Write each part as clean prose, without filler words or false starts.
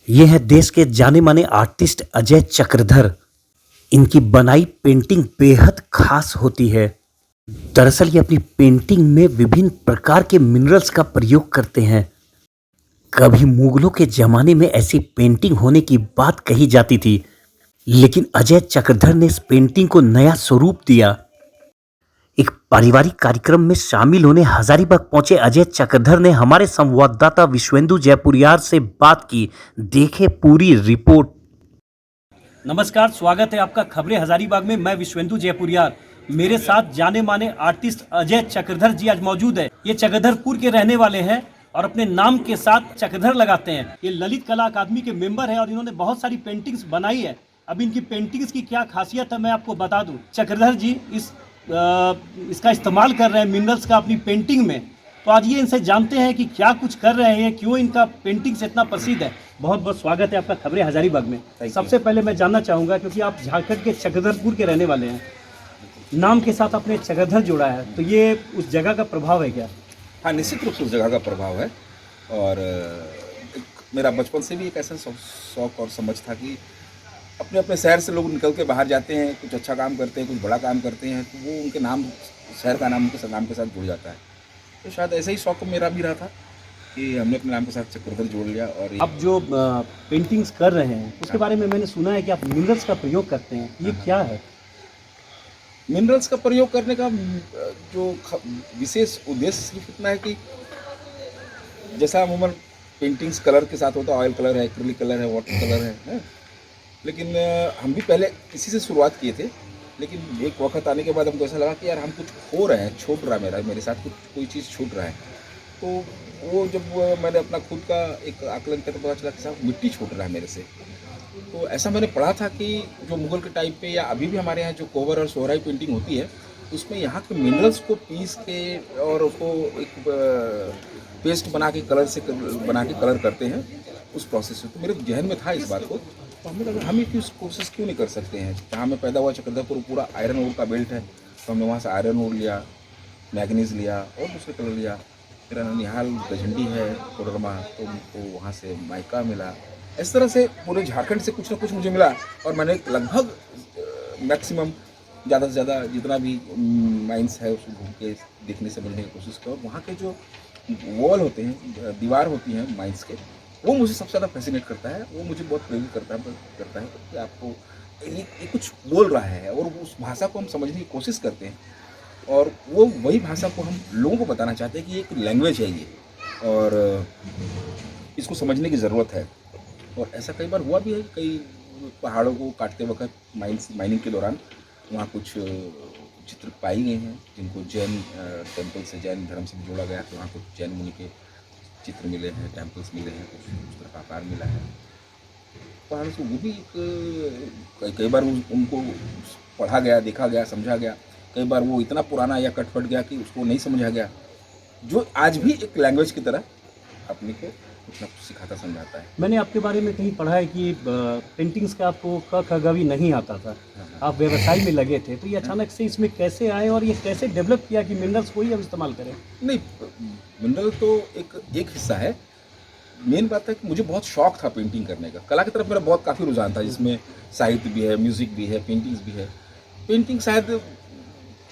ये है देश के जाने माने आर्टिस्ट अजय चक्रधर। इनकी बनाई पेंटिंग बेहद खास होती है। दरअसल ये अपनी पेंटिंग में विभिन्न प्रकार के मिनरल्स का प्रयोग करते हैं। कभी मुगलों के जमाने में ऐसी पेंटिंग होने की बात कही जाती थी, लेकिन अजय चक्रधर ने इस पेंटिंग को नया स्वरूप दिया। एक पारिवारिक कार्यक्रम में शामिल होने हजारीबाग पहुंचे अजय चक्रधर ने हमारे संवाददाता विश्वेंदु जयपुरियार से बात की। देखे पूरी रिपोर्ट। नमस्कार, स्वागत है आपका खबरें हजारीबाग में। मैं विश्वेंदु जयपुरियार। मेरे साथ जाने माने आर्टिस्ट अजय चक्रधर जी आज मौजूद है। ये चक्रधरपुर के रहने वाले हैं और अपने नाम के साथ चक्रधर लगाते हैं। ये ललित कला अकादमी के मेंबर हैं और इन्होंने बहुत सारी पेंटिंग्स बनाई है। अब इनकी पेंटिंग्स की क्या खासियत है मैं आपको बता दूं। चक्रधर जी इसका इस्तेमाल कर रहे हैं मिनरल्स का अपनी पेंटिंग में। तो आज ये इनसे जानते हैं कि क्या कुछ कर रहे हैं, क्यों इनका पेंटिंग से इतना प्रसिद्ध है। बहुत बहुत स्वागत है आपका खबरें हजारीबाग में। सबसे पहले मैं जानना चाहूँगा, क्योंकि आप झारखंड के चक्रधरपुर के रहने वाले हैं, नाम के साथ आपने चक्रधर जोड़ा है, तो ये उस जगह का प्रभाव है क्या? हाँ, निश्चित रूप से उस जगह का प्रभाव है। और मेरा बचपन से भी एक ऐसा शौक और समझ था कि अपने अपने शहर से लोग निकल के बाहर जाते हैं, कुछ अच्छा काम करते हैं, कुछ बड़ा काम करते हैं, तो वो उनके नाम, शहर का नाम उनके नाम के साथ जुड़ जाता है। तो शायद ऐसा ही शौक मेरा भी रहा था कि हमने अपने नाम के साथ चक्रधर जोड़ लिया। और आप जो पेंटिंग्स कर रहे हैं उसके बारे में मैंने सुना है कि आप मिनरल्स का प्रयोग करते हैं, ये क्या है? मिनरल्स का प्रयोग करने का जो विशेष उद्देश्य सिर्फ इतना है कि जैसा अमूमन पेंटिंग्स कलर के साथ होता है, ऑयल कलर है, एक्रिलिक कलर है, वाटर कलर है? लेकिन हम भी पहले इसी से शुरुआत किए थे। लेकिन एक वक्त आने के बाद हमको ऐसा लगा कि यार हम कुछ खो रहे हैं, छूट रहा है मेरे साथ कुछ, कोई चीज़ छूट रहा है। तो वो जब मैंने अपना खुद का एक आकलन किया तो पता चला कि साहब मिट्टी छूट रहा है मेरे से। तो ऐसा मैंने पढ़ा था कि जो मुगल के टाइम पे या अभी भी हमारे यहाँ जो कोवर और सोहराई पेंटिंग होती है, उसमें यहाँ के मिनरल्स को पीस के और उसको एक पेस्ट बना के कलर करते हैं उस प्रोसेस से। तो मेरे जहन में था इस बात को, तो हमें लगा हम ये कोशिश क्यों नहीं कर सकते हैं। जहाँ मैं पैदा हुआ चक्रधरपुर पूरा आयरन ओर का बेल्ट है, तो हमने वहाँ से आयरन ओर लिया, मैग्नीज लिया और दूसरे कलर लिया। फिर ननिहाल गझंडी है, कोडरमा, तो उनको वहाँ से माइका मिला। इस तरह से पूरे झारखंड से कुछ ना कुछ मुझे मिला और मैंने लगभग मैक्सिमम ज़्यादा से ज़्यादा जितना भी माइंस है उसको घूम के देखने से मिलने की कोशिश की। और वहाँ के जो वॉल होते हैं, दीवार होती हैं माइंस के, वो मुझे सबसे ज़्यादा फैसिनेट करता है। वो मुझे बहुत प्रेरित करता है कि आपको ये कुछ बोल रहा है और उस भाषा को हम समझने की कोशिश करते हैं। और वो वही भाषा को हम लोगों को बताना चाहते हैं कि एक लैंग्वेज है ये और इसको समझने की ज़रूरत है। और ऐसा कई बार हुआ भी है, कई पहाड़ों को काटते वक्त माइनिंग के दौरान वहाँ कुछ चित्र पाई गए हैं जिनको जैन टेम्पल से, जैन धर्म से जोड़ा गया। तो वहाँ कुछ जैन मुनि के चित्र मिले हैं, टेम्पल्स मिले हैं, कुछ उस तरह का आकार मिला है पहाड़ से। वो भी कई बार उनको पढ़ा गया, देखा गया, समझा गया। कई बार वो इतना पुराना या कटफट गया कि उसको नहीं समझा गया, जो आज भी एक लैंग्वेज की तरह अपने को कुछ ना कुछ सिखाता समझाता है। मैंने आपके बारे में कहीं पढ़ा है कि पेंटिंग्स का आपको क ख ग भी नहीं आता था, आप व्यवसाय में लगे थे, तो ये अचानक से इसमें कैसे आए और ये कैसे डेवलप किया कि मिनरल्स को ही अब इस्तेमाल करें? नहीं, मिनरल तो एक हिस्सा है। मेन बात है कि मुझे बहुत शौक था पेंटिंग करने का। कला की तरफ मेरा बहुत काफ़ी रुझान था, जिसमें साहित्य भी है, म्यूज़िक भी है, पेंटिंग्स भी है। पेंटिंग शायद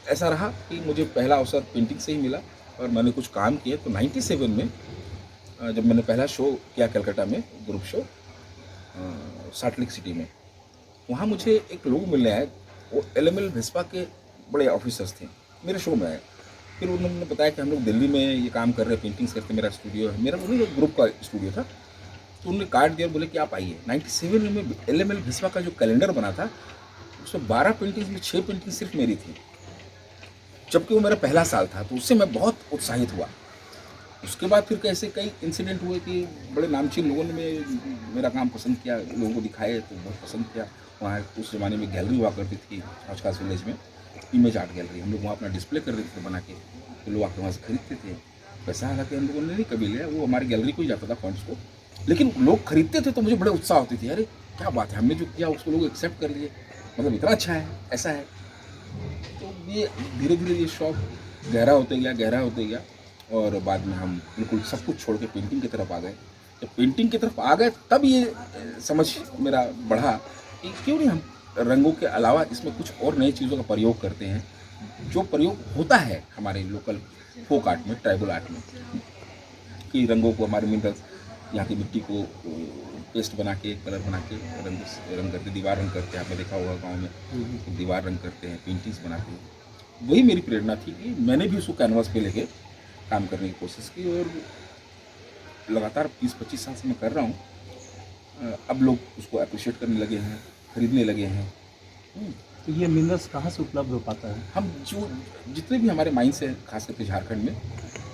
ऐसा रहा कि मुझे पहला अवसर पेंटिंग से ही मिला और मैंने कुछ काम किए। तो 97 में जब मैंने पहला शो किया कलकत्ता में, group show salt lake city में, वहाँ मुझे एक लोग मिलने आए। वो LML भेस्पा के बड़े ऑफिसर्स थे, मेरे शो में आए। फिर उन्होंने बताया कि हम लोग दिल्ली में ये काम कर रहे हैं, पेंटिंग्स करते, मेरा स्टूडियो है। मेरा वही एक ग्रुप का स्टूडियो था। तो उन्होंने कार्ड दिया और बोले कि आप आइए। 97 में LML भेस्पा का जो कैलेंडर बना था, उसमें 12 पेंटिंग्स में 6 पेंटिंग सिर्फ मेरी थी, जबकि वो मेरा पहला साल था। तो उससे मैं बहुत उत्साहित हुआ। उसके बाद फिर कैसे कई इंसिडेंट हुए कि बड़े नामचीन लोगों ने मेरा काम पसंद किया, लोगों को दिखाए तो बहुत पसंद किया। वहाँ उस ज़माने में गैलरी हुआ करती थी आसपास विलेज में, इमेज आर्ट गैलरी। हम लोग वहाँ अपना डिस्प्ले कर देते थे बना के, तो लोग आके वहाँ से खरीदते थे। पैसा हालांकि हम लोगों ने नहीं कभी लिया, वो हमारी गैलरी को ही जाता था फंड्स को, लेकिन लोग खरीदते थे तो मुझे बड़े उत्साह होती थी। अरे क्या बात है, हमने जो किया उसको लोग एक्सेप्ट कर लिए, मतलब इतना अच्छा है, ऐसा है। तो ये धीरे धीरे ये शौक गहरा होते गया और बाद में हम बिल्कुल सब कुछ छोड़ के पेंटिंग की तरफ आ गए। जब पेंटिंग की तरफ आ गए तब ये समझ मेरा बढ़ा कि क्यों नहीं हम रंगों के अलावा इसमें कुछ और नई चीज़ों का प्रयोग करते हैं, जो प्रयोग होता है हमारे लोकल फोक आर्ट में, ट्राइबल आर्ट में, कि रंगों को हमारे मिनरल्स यहाँ की मिट्टी को पेस्ट बना के कलर बना के रंग करते, दीवार रंग करते हैं। आपने देखा होगा गांव में तो दीवार रंग करते हैं, पेंटिंग्स बनाते हैं। वही मेरी प्रेरणा थी कि मैंने भी उसको कैनवास पे लेके काम करने की कोशिश की और लगातार 20-25 साल से मैं कर रहा हूँ। अब लोग उसको अप्रिशिएट करने लगे हैं, खरीदने लगे हैं। तो ये मिनरल्स कहाँ से उपलब्ध हो पाता है? हम जो जितने भी हमारे माइंस हैं, खास करके झारखंड में,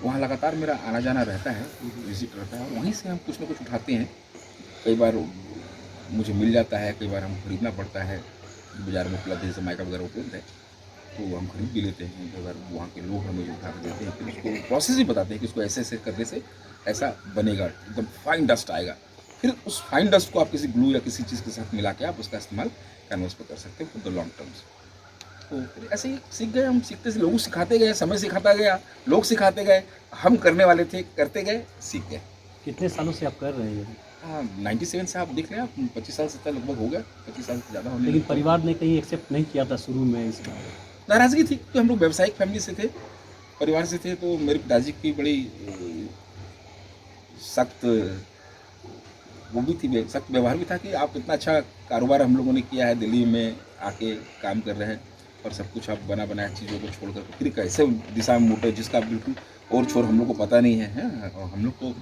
वहाँ लगातार मेरा आना जाना रहता है, विजिट रहता है। वहीं से हम कुछ ना कुछ उठाते हैं। कई बार मुझे मिल जाता है, कई बार हम खरीदना पड़ता है। बाज़ार में उपलब्ध जैसे माइका वगैरह उपलब्ध है तो हम खरीद भी लेते हैं। कई बार वहाँ के लोग हमें जो उठा कर देते हैं, फिर उसको प्रोसेस भी बताते हैं कि इसको ऐसे ऐसे करने से ऐसा बनेगा, एकदम फाइन डस्ट आएगा। फिर उस फाइन डस्ट को आप किसी ग्लू या किसी चीज़ के साथ मिला के आप उसका इस्तेमाल कैनवस पर कर सकते हैं फॉर द लॉन्ग टर्म्स। तो फिर ऐसे ही सीख गए हम, सीखते से लोग सिखाते गए, समय सिखाता गया, लोग सिखाते गए, हम करने वाले थे, करते गए, सीख गए। कितने सालों से आप कर रहे हैं? हाँ, 97 से आप देख रहे हैं, आप 25 साल से लगभग हो गया, 25 साल से ज़्यादा होने लेकिन लगा। परिवार ने कहीं एक्सेप्ट नहीं किया था शुरू में इसका? नाराज़गी थी कि हम लोग व्यावसायिक फैमिली से थे, परिवार से थे। तो मेरे पिताजी की बड़ी सख्त वो भी थी, सख्त व्यवहार भी था कि आप इतना अच्छा कारोबार हम लोगों ने किया है, दिल्ली में आके काम कर रहे हैं और सब कुछ आप बना बनाया चीज़ों को छोड़कर फिर कैसे दिशा में मोटे, जिसका बिल्कुल और छोर हम लोग को पता नहीं है, हैं? और हम लोग को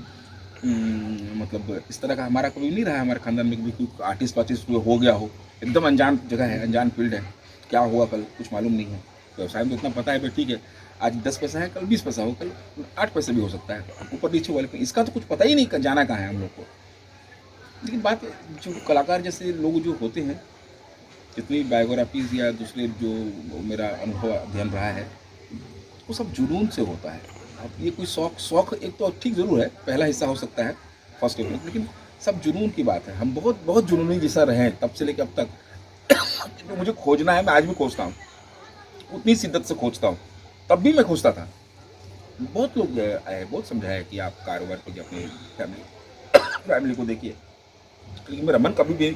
मतलब इस तरह का हमारा कभी नहीं रहा है हमारे खानदान में, कभी कोई आर्टिस्ट वार्टिस्ट हो गया हो। एकदम अनजान जगह है, अनजान फील्ड है, क्या होगा कल कुछ मालूम नहीं है। व्यवसाय में तो इतना पता है भाई, ठीक है आज 10 पैसा है, कल 20 पैसा हो, कल 8 पैसे भी हो सकता है, ऊपर नीचे वाले पे इसका तो कुछ पता ही नहीं जाना कहाँ है हम लोग को। लेकिन बात जो कलाकार जैसे लोग जो होते हैं, जितनी बायोग्राफीज या दूसरे जो मेरा अनुभव अध्ययन रहा है, वो सब जुनून से होता है। अब ये कोई शौक एक तो ठीक ज़रूर है, पहला हिस्सा हो सकता है फर्स्ट स्टेप में, लेकिन सब जुनून की बात है। हम बहुत बहुत जुनूनी जैसा रहे हैं तब से लेकर अब तक। जो मुझे खोजना है मैं आज भी खोजता हूँ, उतनी शिद्दत से खोजता हूँ, तब भी मैं खोजता था। बहुत लोग आए, बहुत समझाया कि आप कारोबार करिए, अपने फैमिली को देखिए, लेकिन मेरा मन कभी भी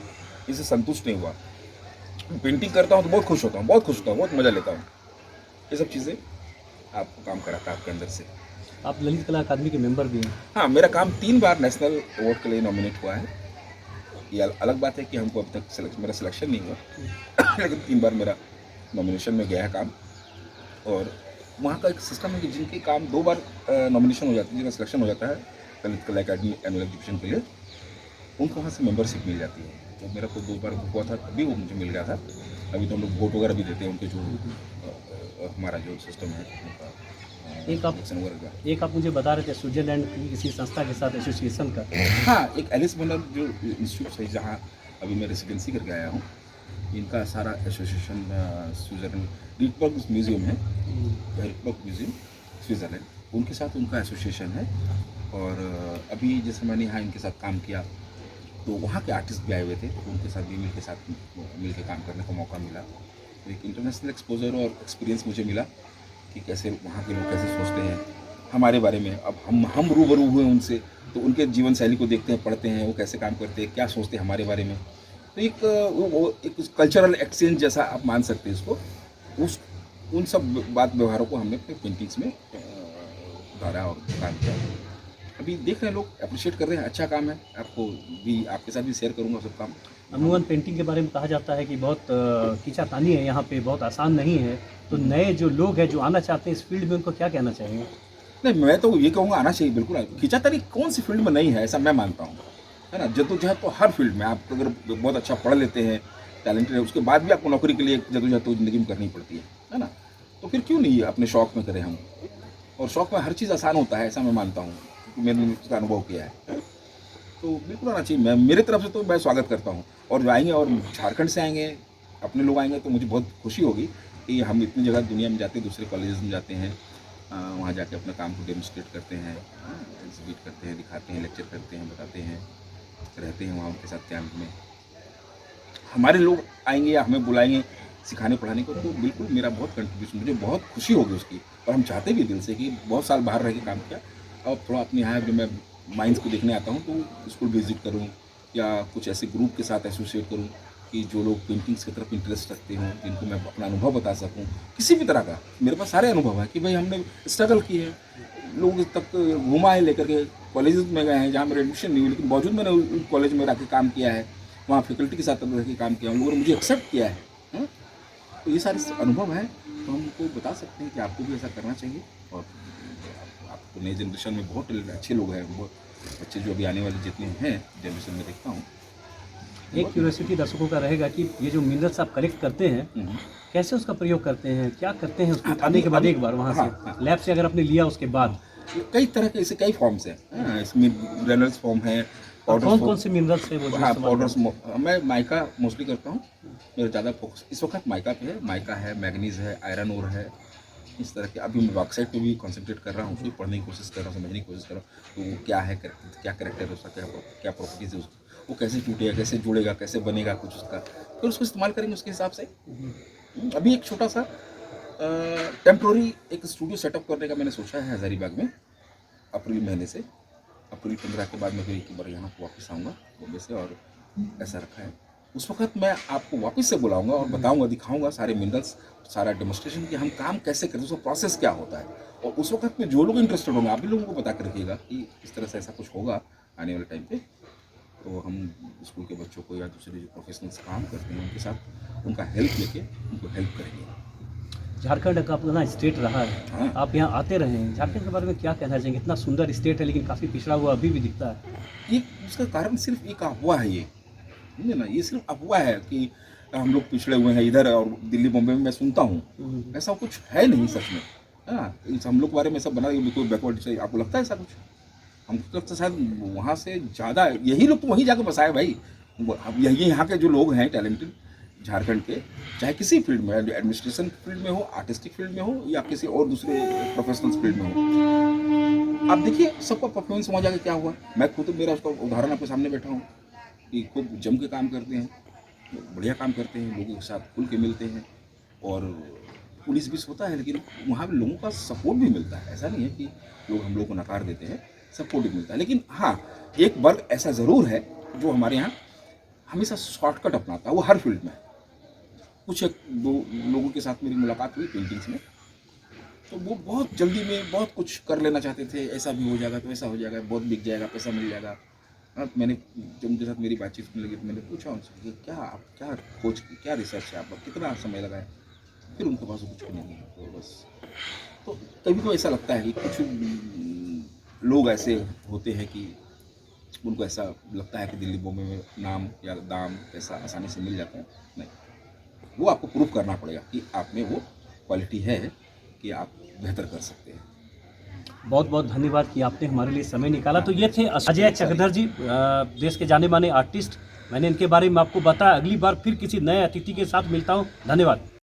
इससे संतुष्ट नहीं हुआ। पेंटिंग करता हूँ तो बहुत खुश होता हूँ, बहुत मज़ा लेता हूँ। ये सब चीज़ें आपको काम कराता है आपके अंदर से। आप ललित कला अकादमी के मेंबर भी हैं। हाँ, मेरा काम 3 बार नेशनल अवार्ड के लिए नॉमिनेट हुआ है। ये अलग बात है कि हमको अब तक मेरा सिलेक्शन नहीं हुआ लेकिन 3 बार मेरा नॉमिनेशन में गया है काम। और वहाँ का एक सिस्टम है कि जिनके काम 2 बार नॉमिनेशन हो जाती है, जिनका सिलेक्शन हो जाता है ललित कला अकादमी एनुअल एग्जीबिशन के लिए, उनको वहाँ से मेंबरशिप मिल जाती है। तो मेरा को 2 बार हुआ था, तभी वो मुझे मिल गया था। अभी तो हम लोग वोट वगैरह भी देते हैं उनके, जो हमारा जो सिस्टम है उनका एक आप election वगैरह का। एक आप मुझे बता रहे थे स्विट्जरलैंड की किसी संस्था के साथ एसोसिएशन का। हाँ, एक एलिस मनर जो इंस्टीट्यूट है जहाँ अभी मैं रेसिडेंसी करके आया हूँ, इनका सारा एसोसिएशन स्विट्जरलैंड रिटबर्ग म्यूजियम है, रिटबर्ग म्यूजियम स्विट्जरलैंड, उनके साथ उनका एसोसिएशन है। और अभी जैसे मैंने यहाँ इनके साथ काम किया तो वहाँ के आर्टिस्ट भी आए हुए थे, तो उनके साथ भी मिल के काम करने का मौका मिला। तो एक इंटरनेशनल एक्सपोजर और एक्सपीरियंस मुझे मिला कि कैसे वहाँ के लोग कैसे सोचते हैं हमारे बारे में। अब हम रूबरू हुए उनसे, तो उनके जीवन शैली को देखते हैं, पढ़ते हैं, वो कैसे काम करते हैं, क्या सोचते हैं हमारे बारे में। तो एक कल्चरल एक्सचेंज जैसा आप मान सकते हैं इसको। उन सब बात व्यवहारों को हमने अपने पेंटिंग्स में उतारा और काम किया। अभी देख रहे हैं लोग अप्रिशिएट कर रहे हैं, अच्छा काम है। आपको भी, आपके साथ भी शेयर करूँगा सब काम। अमूमन पेंटिंग के बारे में कहा जाता है कि बहुत खींचातानी है यहाँ पे, बहुत आसान नहीं है। तो नए जो लोग हैं जो आना चाहते हैं इस फील्ड में, उनको क्या कहना चाहेंगे? नहीं, मैं तो ये कहूँगा आना चाहिए, बिल्कुल। खींचातानी कौन सी फील्ड में नहीं है, ऐसा मैं मानता हूँ, है ना। जद्दोजहद तो हर फील्ड में, आप अगर बहुत अच्छा पढ़ लेते हैं, टैलेंटेड है, उसके बाद भी आपको नौकरी के लिए जद्दोजहद तो ज़िंदगी में करनी पड़ती है ना। तो फिर क्यों नहीं अपने शौक़ में करें हम। और शौक़ में हर चीज़ आसान होता है, ऐसा मैं मानता हूँ, क्योंकि मैंने उसका अनुभव किया है। तो बिल्कुल आना चाहिए। मैं मेरे तरफ से तो मैं स्वागत करता हूँ। और जो आएंगे और झारखंड से आएंगे, अपने लोग आएंगे, तो मुझे बहुत खुशी होगी कि हम इतनी जगह दुनिया में जाते हैं, दूसरे कॉलेजेस में जाते हैं, वहाँ जाके अपना काम को डेमोस्ट्रेट करते हैं, एग्जिबिट करते हैं, दिखाते हैं, लेक्चर करते हैं, बताते हैं, रहते हैं वहाँ उनके साथ कैंप में। हमारे लोग आएंगे या हमें बुलाएंगे सिखाने पढ़ाने को, तो बिल्कुल मेरा बहुत कंट्रीब्यूशन, मुझे बहुत खुशी होगी उसकी। और हम चाहते भी दिल से कि बहुत साल बाहर रह के काम किया, अब थोड़ा अपने यहाँ जो मैं माइंस को देखने आता हूँ तो स्कूल विजिट करूँ या कुछ ऐसे ग्रुप के साथ एसोसिएट करूँ कि जो लोग पेंटिंग्स की तरफ इंटरेस्ट रखते हों, जिनको मैं अपना अनुभव बता सकूं, किसी भी तरह का। मेरे पास सारे अनुभव है कि भाई हमने स्ट्रगल की है, लोग तक घुमा है लेकर के, कॉलेजेस में गए हैं जहाँ मेरा एडमिशन नहीं हुई, लेकिन बावजूद मैंने उस कॉलेज में रह के काम किया है, वहाँ फैकल्टी के साथ रह के काम किया, उन लोगों ने मुझे एक्सेप्ट किया है। तो ये सारे अनुभव हैं, तो हम उनको बता सकते हैं कि आपको भी ऐसा करना चाहिए। और आपको नई जनरेशन में बहुत अच्छे लोग हैं, बहुत अच्छे जो अभी आने वाले जितने हैं जनरेशन में देखता हूँ। एक क्यूरियोसिटी दर्शकों का रहेगा कि ये जो मिनरल्स आप कलेक्ट करते हैं, कैसे उसका प्रयोग करते हैं, क्या करते हैं उसको उठाने के बाद एक बार वहाँ से लैब से अगर आपने लिया उसके बाद? कई तरह के ऐसे कई फॉर्म्स हैं। इसमें ग्रेनुल्स फॉर्म है, कौन कौन से मिनरल्स है वो जो हाँ इस्तेमाल पाउडर्स। करते हैं? मैं माइका मोस्टली करता हूँ, मेरा ज़्यादा फोकस इस वक्त माइका पे है। माइका है, मैग्नीज है, आयरन ओर है, इस तरह के। अभी मैं बॉक्साइट पे भी कंसंट्रेट कर रहा हूँ, उसको पढ़ने की कोशिश कर रहा हूँ, समझने की कोशिश कर रहा हूँ तो वो क्या है, क्या करेक्टर है उसका, क्या प्रॉपर्टीज है उसकी, वो कैसे टूटेगा, कैसे जुड़ेगा, कैसे बनेगा कुछ उसका, फिर उसको इस्तेमाल करेंगे उसके हिसाब से। अभी एक छोटा सा टेम्प्रोरी एक स्टूडियो सेटअप करने का मैंने सोचा है हज़ारीबाग में, अप्रैल महीने से। अप्रैल 15 के बाद मैं फिर एक बार यहाँ वापस आऊँगा बॉम्बे से, और ऐसा रखा है। उस वक्त मैं आपको वापस से बुलाऊंगा और बताऊंगा, दिखाऊंगा सारे मिनरल्स, सारा डेमोस्ट्रेशन कि हम काम कैसे करते हैं, उसका प्रोसेस क्या होता है। और उस वक्त में जो लोग इंटरेस्टेड होंगे, आप भी लोगों को बता कर रखिएगा कि इस तरह से ऐसा कुछ होगा आने वाले टाइम पे। तो हम स्कूल के बच्चों को या दूसरे जो प्रोफेशनल्स काम करते हैं उनके साथ उनका हेल्प लेके उनको हेल्प करेंगे। झारखंड का अपना स्टेट रहा है, हाँ। आप यहाँ आते रहे हैं, झारखंड के बारे में क्या कहना चाहेंगे? इतना सुंदर स्टेट है लेकिन काफ़ी पिछड़ा हुआ अभी भी दिखता है। ये उसका कारण सिर्फ एक अफवाह है, ये समझे ना, ये सिर्फ अफवाह है कि हम लोग पिछड़े हुए हैं इधर, और दिल्ली बॉम्बे में मैं सुनता हूँ ऐसा कुछ है नहीं सच में। हाँ, हम लोग के बारे में सब बना कोई बैकवर्ड से, आपको लगता है ऐसा कुछ? हमको लगता है शायद वहाँ से ज़्यादा यही लोग तो वहीं जाकर बसाए भाई। अब यही यहाँ के जो लोग हैं टैलेंटेड झारखंड के, चाहे किसी फील्ड में, एडमिनिस्ट्रेशन फील्ड में हो, आर्टिस्टिक फील्ड में हो, या किसी और दूसरे प्रोफेशनल्स फील्ड में हो, आप देखिए सबका परफॉर्मेंस वहाँ जाके क्या हुआ। मैं खुद मेरा उसका उदाहरण आपके सामने बैठा हूँ कि खूब जम के काम करते हैं, बढ़िया काम करते हैं, लोगों के साथ खुल के मिलते हैं, और 19-20 होता है, लेकिन वहाँ पे लोगों का सपोर्ट भी मिलता है। ऐसा नहीं है कि लोग हम लोग को नकार देते हैं, सपोर्ट भी मिलता है। लेकिन हाँ, एक वर्ग ऐसा ज़रूर है जो हमारे यहाँ हमेशा शॉर्टकट अपनाता है, वो हर फील्ड में। कुछ एक दो लोगों के साथ मेरी मुलाकात हुई पेंटिंग्स में, तो वो बहुत जल्दी में बहुत कुछ कर लेना चाहते थे, ऐसा भी हो जाएगा तो ऐसा हो जाएगा, बहुत बिक जाएगा, पैसा मिल जाएगा। हाँ, मैंने जब उनके साथ मेरी बातचीत होने लगी तो मैंने पूछा उनसे कि क्या खोज की, क्या रिसर्च है आपका, कितना समय लगा है? फिर उनके पास कुछ नहीं है। तो बस, तो कभी तो ऐसा लगता है कि कुछ लोग ऐसे होते हैं कि उनको ऐसा लगता है कि दिल्ली बॉम्बे में नाम या दाम पैसा आसानी से मिल जाता है। नहीं, वो आपको प्रूव करना पड़ेगा कि आप में वो क्वालिटी है कि आप बेहतर कर सकते हैं। बहुत बहुत धन्यवाद कि आपने हमारे लिए समय निकाला। तो ये थे अजय चक्रधर जी, देश के जाने माने आर्टिस्ट। मैंने इनके बारे में आपको बताया। अगली बार फिर किसी नए अतिथि के साथ मिलता हूँ। धन्यवाद।